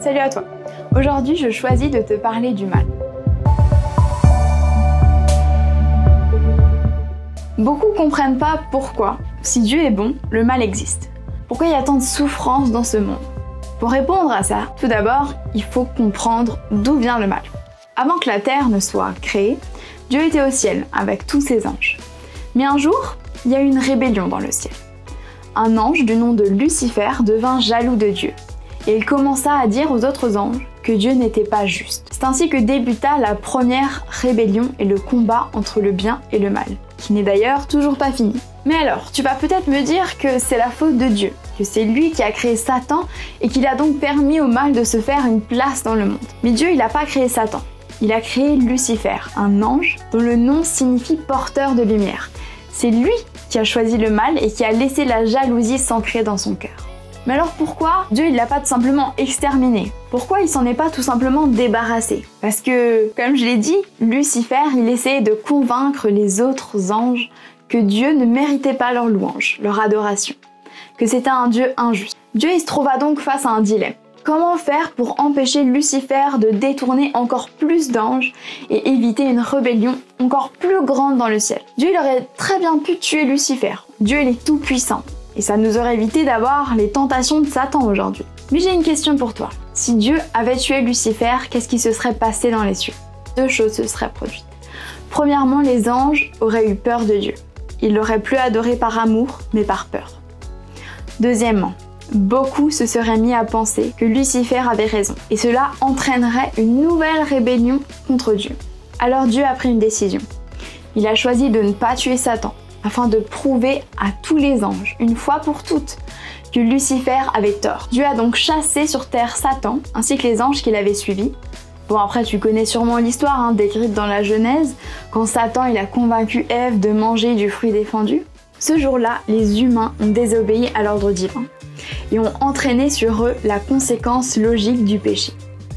Salut à toi! Aujourd'hui, je choisis de te parler du mal. Beaucoup comprennent pas pourquoi, si Dieu est bon, le mal existe. Pourquoi il y a tant de souffrance dans ce monde? Pour répondre à ça, tout d'abord, il faut comprendre d'où vient le mal. Avant que la terre ne soit créée, Dieu était au ciel avec tous ses anges. Mais un jour, il y a eu une rébellion dans le ciel. Un ange du nom de Lucifer devint jaloux de Dieu. Et il commença à dire aux autres anges que Dieu n'était pas juste. C'est ainsi que débuta la première rébellion et le combat entre le bien et le mal, qui n'est d'ailleurs toujours pas fini. Mais alors, tu vas peut-être me dire que c'est la faute de Dieu, que c'est lui qui a créé Satan et qu'il a donc permis au mal de se faire une place dans le monde. Mais Dieu, il n'a pas créé Satan. Il a créé Lucifer, un ange dont le nom signifie porteur de lumière. C'est lui qui a choisi le mal et qui a laissé la jalousie s'ancrer dans son cœur. Mais alors pourquoi Dieu il l'a pas tout simplement exterminé? Pourquoi il s'en est pas tout simplement débarrassé? Parce que, comme je l'ai dit, Lucifer il essayait de convaincre les autres anges que Dieu ne méritait pas leur louange, leur adoration, que c'était un Dieu injuste. Dieu il se trouva donc face à un dilemme. Comment faire pour empêcher Lucifer de détourner encore plus d'anges et éviter une rébellion encore plus grande dans le ciel? Dieu il aurait très bien pu tuer Lucifer. Dieu il est tout puissant. Et ça nous aurait évité d'avoir les tentations de Satan aujourd'hui. Mais j'ai une question pour toi. Si Dieu avait tué Lucifer, qu'est-ce qui se serait passé dans les cieux? Deux choses se seraient produites. Premièrement, les anges auraient eu peur de Dieu. Ils l'auraient plus adoré par amour, mais par peur. Deuxièmement, beaucoup se seraient mis à penser que Lucifer avait raison. Et cela entraînerait une nouvelle rébellion contre Dieu. Alors Dieu a pris une décision. Il a choisi de ne pas tuer Satan, afin de prouver à tous les anges, une fois pour toutes, que Lucifer avait tort. Dieu a donc chassé sur terre Satan, ainsi que les anges qui l'avaient suivi. Bon après tu connais sûrement l'histoire décrite dans la Genèse, quand Satan il a convaincu Ève de manger du fruit défendu. Ce jour-là, les humains ont désobéi à l'ordre divin et ont entraîné sur eux la conséquence logique du péché.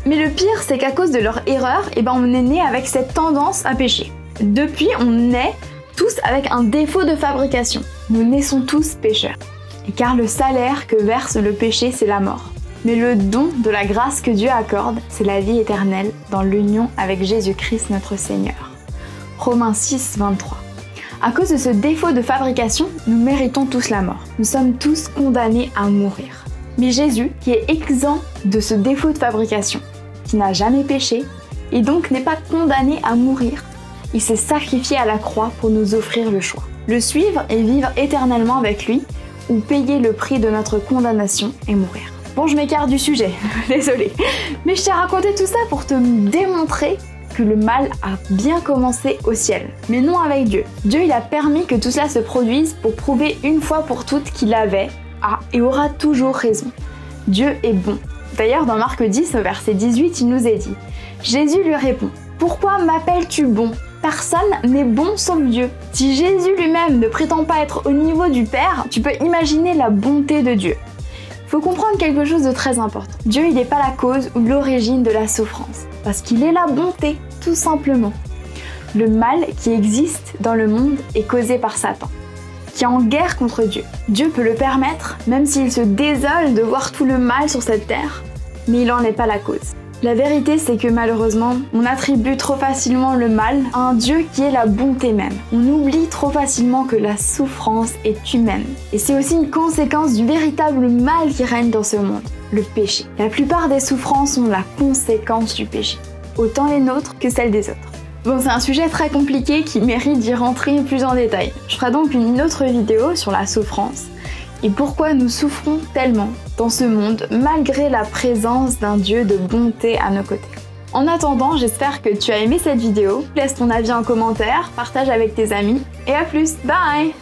Mais le pire, c'est qu'à cause de leur erreur, on est né avec cette tendance à pécher. Depuis, on naît tous avec un défaut de fabrication. Nous naissons tous pécheurs. Et car le salaire que verse le péché, c'est la mort. Mais le don de la grâce que Dieu accorde, c'est la vie éternelle dans l'union avec Jésus-Christ notre Seigneur. Romains 6, 23. À cause de ce défaut de fabrication, nous méritons tous la mort. Nous sommes tous condamnés à mourir. Mais Jésus, qui est exempt de ce défaut de fabrication, qui n'a jamais péché, et donc n'est pas condamné à mourir, il s'est sacrifié à la croix pour nous offrir le choix. Le suivre et vivre éternellement avec lui, ou payer le prix de notre condamnation et mourir. Bon, je m'écarte du sujet, désolée. Mais je t'ai raconté tout ça pour te démontrer que le mal a bien commencé au ciel. Mais non avec Dieu. Dieu, il a permis que tout cela se produise pour prouver une fois pour toutes qu'il avait, a et aura toujours raison. Dieu est bon. D'ailleurs, dans Marc 10, au verset 18, il nous est dit « Jésus lui répond « Pourquoi m'appelles-tu bon ? Personne n'est bon sauf Dieu. » Si Jésus lui-même ne prétend pas être au niveau du Père, tu peux imaginer la bonté de Dieu. Il faut comprendre quelque chose de très important. Dieu, il n'est pas la cause ou l'origine de la souffrance, parce qu'il est la bonté, tout simplement. Le mal qui existe dans le monde est causé par Satan, qui est en guerre contre Dieu. Dieu peut le permettre, même s'il se désole de voir tout le mal sur cette terre, mais il n'en est pas la cause. La vérité, c'est que malheureusement, on attribue trop facilement le mal à un Dieu qui est la bonté même. On oublie trop facilement que la souffrance est humaine. Et c'est aussi une conséquence du véritable mal qui règne dans ce monde, le péché. La plupart des souffrances sont la conséquence du péché, autant les nôtres que celles des autres. Bon, c'est un sujet très compliqué qui mérite d'y rentrer plus en détail. Je ferai donc une autre vidéo sur la souffrance et pourquoi nous souffrons tellement dans ce monde malgré la présence d'un Dieu de bonté à nos côtés. En attendant, j'espère que tu as aimé cette vidéo. Laisse ton avis en commentaire, partage avec tes amis et à plus, bye!